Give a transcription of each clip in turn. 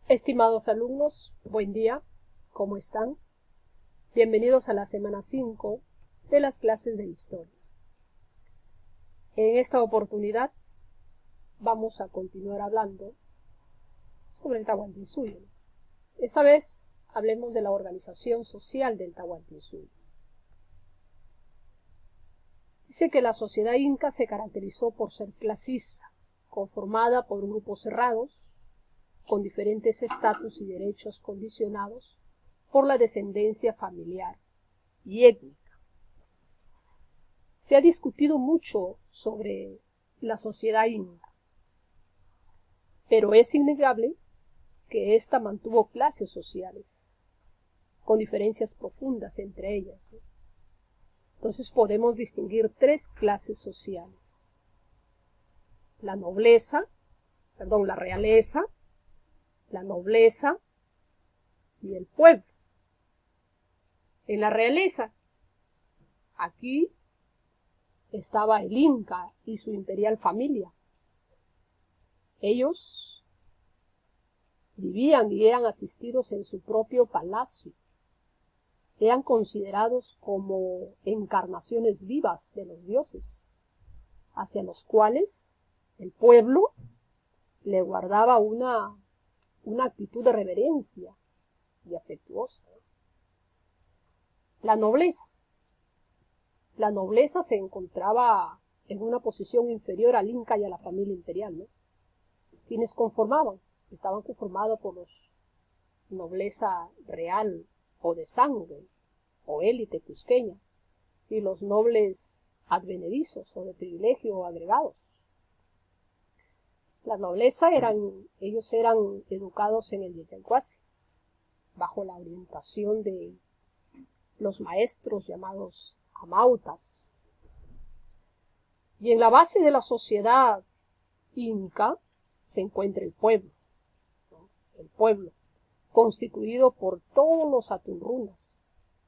Estimados alumnos, buen día, ¿cómo están? Bienvenidos a la semana 5 de las clases de historia. En esta oportunidad vamos a continuar hablando sobre el Tahuantinsuyo. Esta vez hablemos de la organización social del Tahuantinsuyo. Dice que la sociedad inca se caracterizó por ser clasista, conformada por grupos cerrados, con diferentes estatus y derechos condicionados por la descendencia familiar y étnica. Se ha discutido mucho sobre la sociedad inca, pero es innegable que ésta mantuvo clases sociales, con diferencias profundas entre ellas. Entonces podemos distinguir tres clases sociales: la realeza, la nobleza y el pueblo. En la realeza, aquí estaba el Inca y su imperial familia. Ellos vivían y eran asistidos en su propio palacio. Eran considerados como encarnaciones vivas de los dioses, hacia los cuales el pueblo le guardaba una actitud de reverencia y afectuosa. La nobleza se encontraba en una posición inferior al Inca y a la familia imperial, ¿no? Quienes estaban conformados por los nobleza real o de sangre o élite cusqueña, y los nobles advenedizos o de privilegio o agregados. La nobleza ellos eran educados en el Yayalcuasi, bajo la orientación de los maestros llamados amautas. Y en la base de la sociedad inca se encuentra el pueblo, ¿no? El pueblo, constituido por todos los atunrunas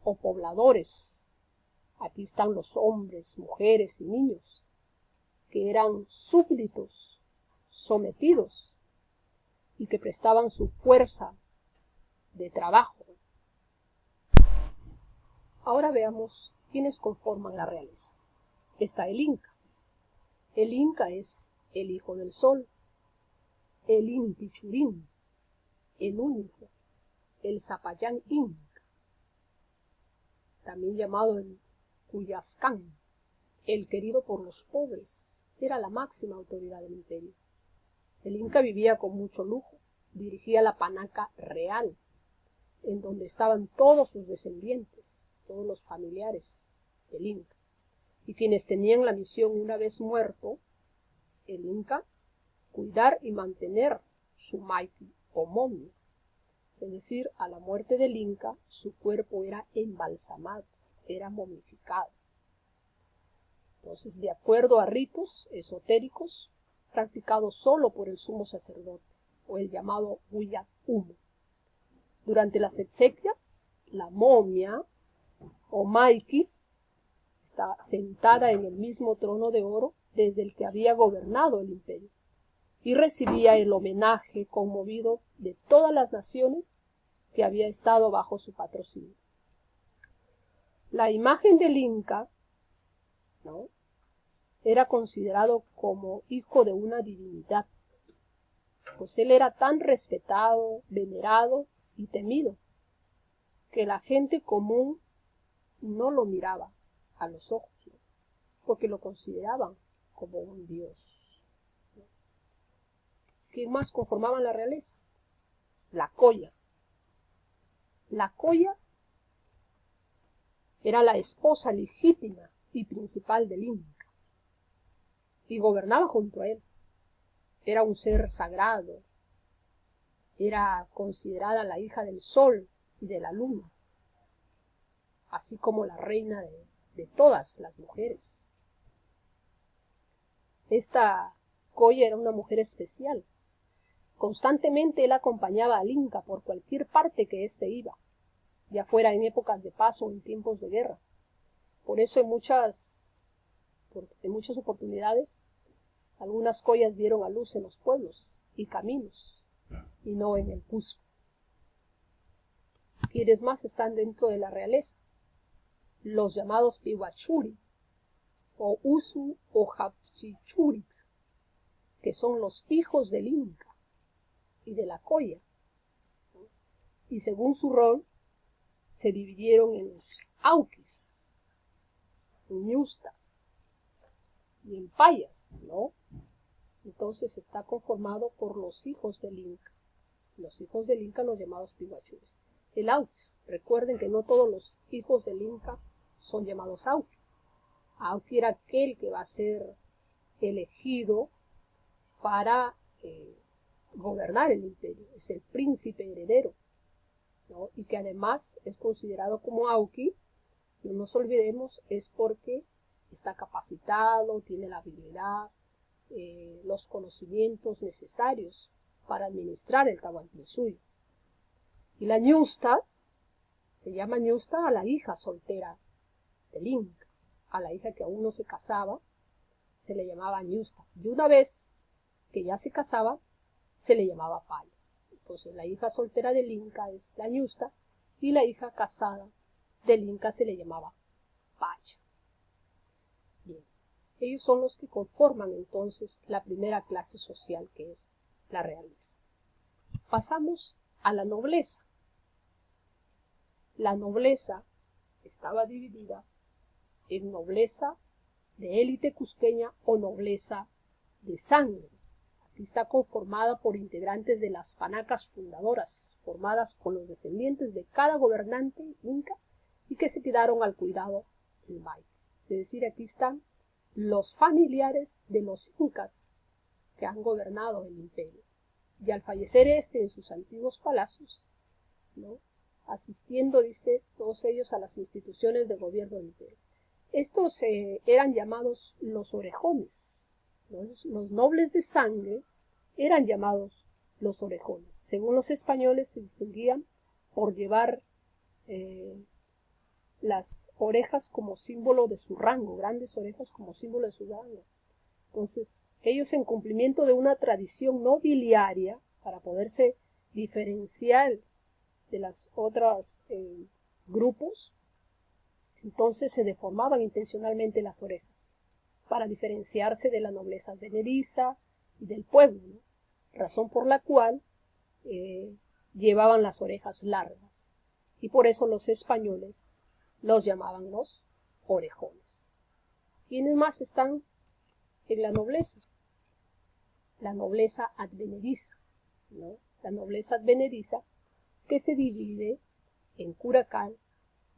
o pobladores. Aquí están los hombres, mujeres y niños, que eran súbditos, sometidos, y que prestaban su fuerza de trabajo. Ahora veamos quiénes conforman la realeza. Está el Inca. El Inca es el hijo del sol, el Inti Churín, el único, el Zapayán Inca, también llamado el Cuyascán, el querido por los pobres. Era la máxima autoridad del imperio. El Inca vivía con mucho lujo, dirigía la panaca real, en donde estaban todos sus descendientes, todos los familiares del Inca, y quienes tenían la misión, una vez muerto el Inca, cuidar y mantener su maiki o momia. Es decir, a la muerte del Inca, su cuerpo era embalsamado, era momificado. Entonces, de acuerdo a ritos esotéricos practicados solo por el sumo sacerdote, o el llamado Huyat Humo. Durante las exequias, la momia o maiki está sentada en el mismo trono de oro desde el que había gobernado el imperio, y recibía el homenaje conmovido de todas las naciones que había estado bajo su patrocinio. La imagen del Inca, ¿no?, era considerado como hijo de una divinidad, pues él era tan respetado, venerado y temido, que la gente común no lo miraba a los ojos, ¿no?, porque lo consideraban como un dios. ¿Quién más conformaban la realeza? La Colla. La Colla era la esposa legítima y principal del Inca, y gobernaba junto a él. Era un ser sagrado, era considerada la hija del sol y de la luna, así como la reina de todas las mujeres. Esta Colla era una mujer especial. Constantemente él acompañaba al Inca por cualquier parte que éste iba, ya fuera en épocas de paz o en tiempos de guerra. Por eso en muchas oportunidades algunas collas dieron a luz en los pueblos y caminos, y no en el Cusco. ¿Quiénes más están dentro de la realeza? Los llamados Pihuachuri, o Usu o Hapsichurit, que son los hijos del Inca y de la Coya. Y según su rol, se dividieron en los Auquis, en Ñustas y en Payas, ¿no? Entonces está conformado por los hijos del Inca. Los hijos del Inca, los llamados Pihuachuris. El Auquis, recuerden que no todos los hijos del Inca son llamados Auquis. Auqui era aquel que va a ser elegido para gobernar el imperio, es el príncipe heredero, ¿no? Y que además es considerado como Auqui, no nos olvidemos, es porque está capacitado, tiene la habilidad, los conocimientos necesarios para administrar el Tahuantinsuyo. Y la Ñusta, se llama Ñusta a la hija soltera del Inca, a la hija que aún no se casaba, se le llamaba Ñusta. Y una vez que ya se casaba, se le llamaba Paya. Entonces la hija soltera del Inca es la Ñusta y la hija casada del Inca se le llamaba Paya. Bien, ellos son los que conforman entonces la primera clase social, que es la realeza. Pasamos a la nobleza. La nobleza estaba dividida en nobleza de élite cusqueña o nobleza de sangre. Aquí está conformada por integrantes de las panacas fundadoras, formadas con los descendientes de cada gobernante inca y que se quedaron al cuidado del Maique. Es decir, aquí están los familiares de los incas que han gobernado el imperio. Y al fallecer en sus antiguos palacios, ¿no?, asistiendo, dice, todos ellos a las instituciones de gobierno del imperio. Estos eran llamados los orejones. Los nobles de sangre eran llamados los orejones. Según los españoles, se distinguían por llevar las orejas como símbolo de su rango, grandes orejas como símbolo de su rango. Entonces, ellos, en cumplimiento de una tradición nobiliaria, para poderse diferenciar de las otras grupos, entonces se deformaban intencionalmente las orejas para diferenciarse de la nobleza advenediza y del pueblo, ¿no?, razón por la cual llevaban las orejas largas, y por eso los españoles los llamaban los orejones. ¿Quiénes más están en la nobleza? La nobleza advenediza, ¿no? La nobleza advenediza, que se divide en curacal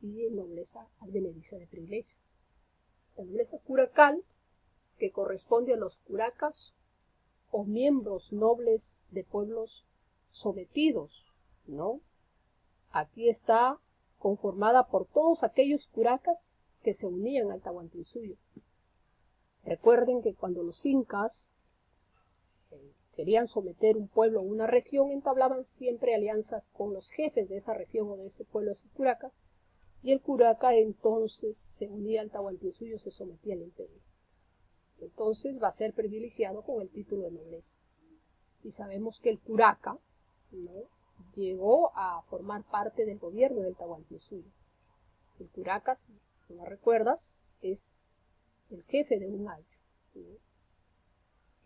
y en nobleza advenediza de privilegio. La nobleza curacal, que corresponde a los curacas o miembros nobles de pueblos sometidos, ¿no? Aquí está conformada por todos aquellos curacas que se unían al Tahuantinsuyo. Recuerden que cuando los incas querían someter un pueblo o una región, entablaban siempre alianzas con los jefes de esa región o de ese pueblo, de sus curacas, y el curaca entonces se unía al Tahuantinsuyo, se sometía al imperio. Entonces va a ser privilegiado con el título de nobleza. Y sabemos que el curaca, ¿no?, llegó a formar parte del gobierno del Tahuantinsuyo. El curaca, si no recuerdas, es el jefe de un ayllu, ¿no?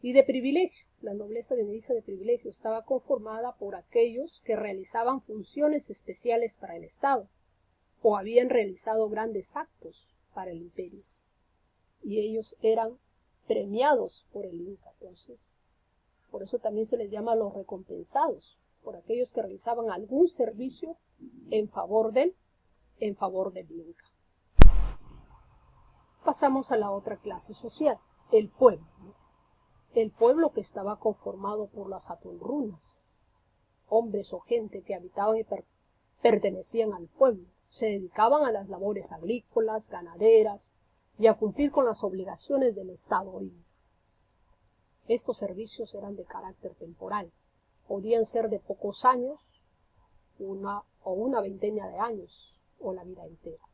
Y de privilegio, la nobleza advenediza de privilegio estaba conformada por aquellos que realizaban funciones especiales para el Estado o habían realizado grandes actos para el imperio, y ellos eran premiados por el Inca. Entonces, por eso también se les llama los recompensados, por aquellos que realizaban algún servicio en favor del Inca. Pasamos a la otra clase social, el pueblo. El pueblo, que estaba conformado por las atunrunas, hombres o gente que habitaban y pertenecían al pueblo, se dedicaban a las labores agrícolas, ganaderas y a cumplir con las obligaciones del Estado inca. Estos servicios eran de carácter temporal, podían ser de pocos años, una veintena de años, o la vida entera.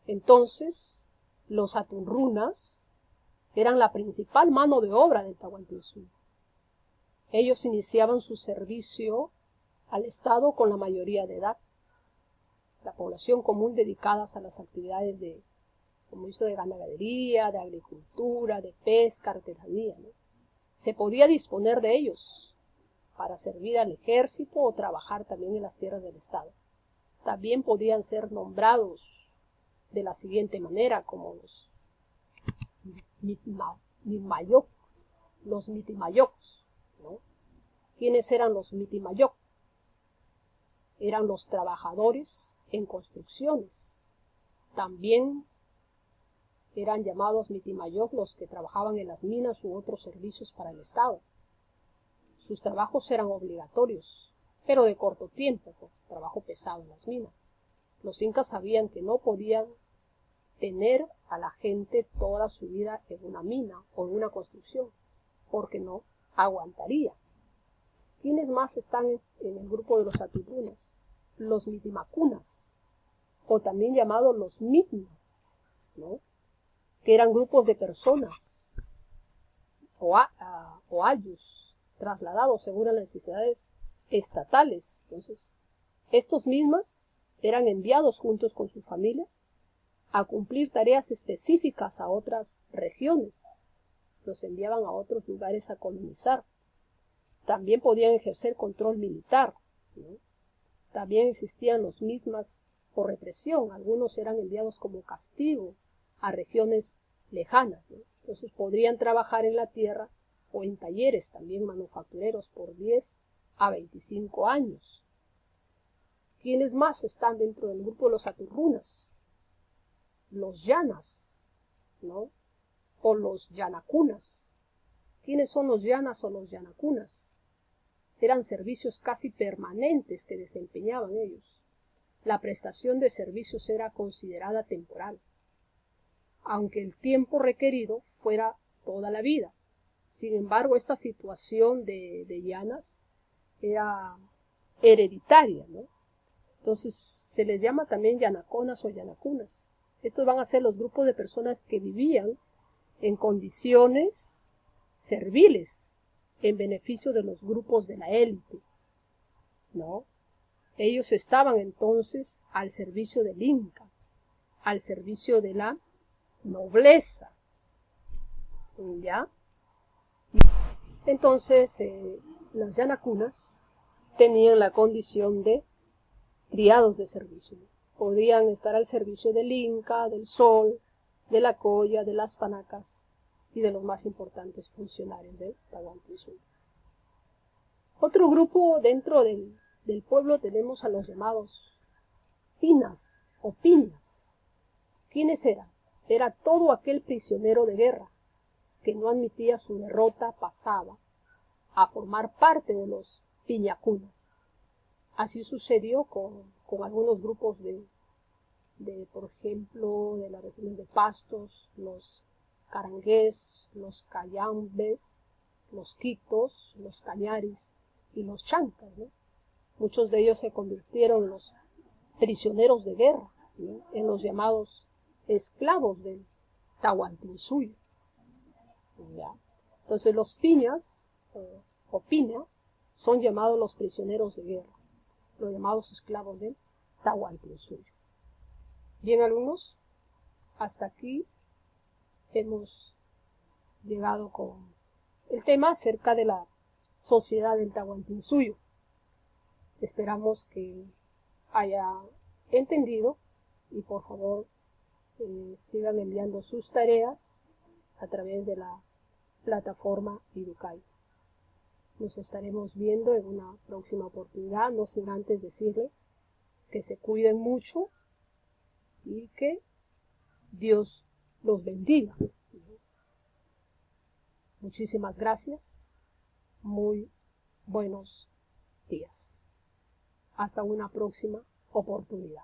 Entonces, los atunrunas eran la principal mano de obra del Tahuantinsuyo. Ellos iniciaban su servicio al Estado con la mayoría de edad. La población común dedicadas a las actividades de ganadería, de agricultura, de pesca, artesanía, ¿no? Se podía disponer de ellos para servir al ejército o trabajar también en las tierras del Estado. También podían ser nombrados de la siguiente manera, como los mitimayocs, ¿no? ¿Quiénes eran los mitimayoc? Eran los trabajadores en construcciones. También eran llamados mitimayoc los que trabajaban en las minas u otros servicios para el Estado. Sus trabajos eran obligatorios, pero de corto tiempo, trabajo pesado en las minas. Los incas sabían que no podían tener a la gente toda su vida en una mina o en una construcción, porque no aguantaría. ¿Quiénes más están en el grupo de los aturrunas? Los mitimacunas, o también llamados los mitmas, ¿no? Que eran grupos de personas o ayus trasladados según las necesidades estatales. Entonces, estos mismas eran enviados juntos con sus familias a cumplir tareas específicas a otras regiones. Los enviaban a otros lugares a colonizar. También podían ejercer control militar, ¿no? También existían los mitmas por represión. Algunos eran enviados como castigo a regiones lejanas, ¿no? Entonces podrían trabajar en la tierra o en talleres también manufactureros por 10 a 25 años. ¿Quiénes más están dentro del grupo de los aturrunas? Los llanas, ¿no? O los yanacunas. ¿Quiénes son los llanas o los yanacunas? Eran servicios casi permanentes que desempeñaban ellos. La prestación de servicios era considerada temporal, aunque el tiempo requerido fuera toda la vida. Sin embargo, esta situación de llanas era hereditaria, ¿no? Entonces se les llama también yanaconas o yanacunas. Estos van a ser los grupos de personas que vivían en condiciones serviles en beneficio de los grupos de la élite, ¿no? Ellos estaban entonces al servicio del Inca, al servicio de la nobleza, ¿ya? Entonces, las yanacunas tenían la condición de criados de servicio. Podían estar al servicio del Inca, del Sol, de la Colla, de las Panacas y de los más importantes funcionarios del Tahuantinsuyo. Otro grupo dentro del pueblo tenemos a los llamados pinas o piñas. ¿Quiénes eran? Era todo aquel prisionero de guerra que no admitía su derrota pasaba a formar parte de los piñacunas. Así sucedió con algunos grupos por ejemplo, de las regiones de Pastos, los carangués, los cayambes, los quitos, los cañaris y los chancas, ¿no? Muchos de ellos se convirtieron en los prisioneros de guerra, ¿no? En los llamados esclavos del Tahuantinsuyo, ¿ya? Entonces los piñas o piñas son llamados los prisioneros de guerra, los llamados esclavos del Tahuantinsuyo. Bien, alumnos, hasta aquí hemos llegado con el tema acerca de la sociedad del Tahuantinsuyo. Esperamos que haya entendido y por favor sigan enviando sus tareas a través de la plataforma Educay. Nos estaremos viendo en una próxima oportunidad, no sin antes decirles que se cuiden mucho y que Dios los bendiga. Muchísimas gracias. Muy buenos días. Hasta una próxima oportunidad.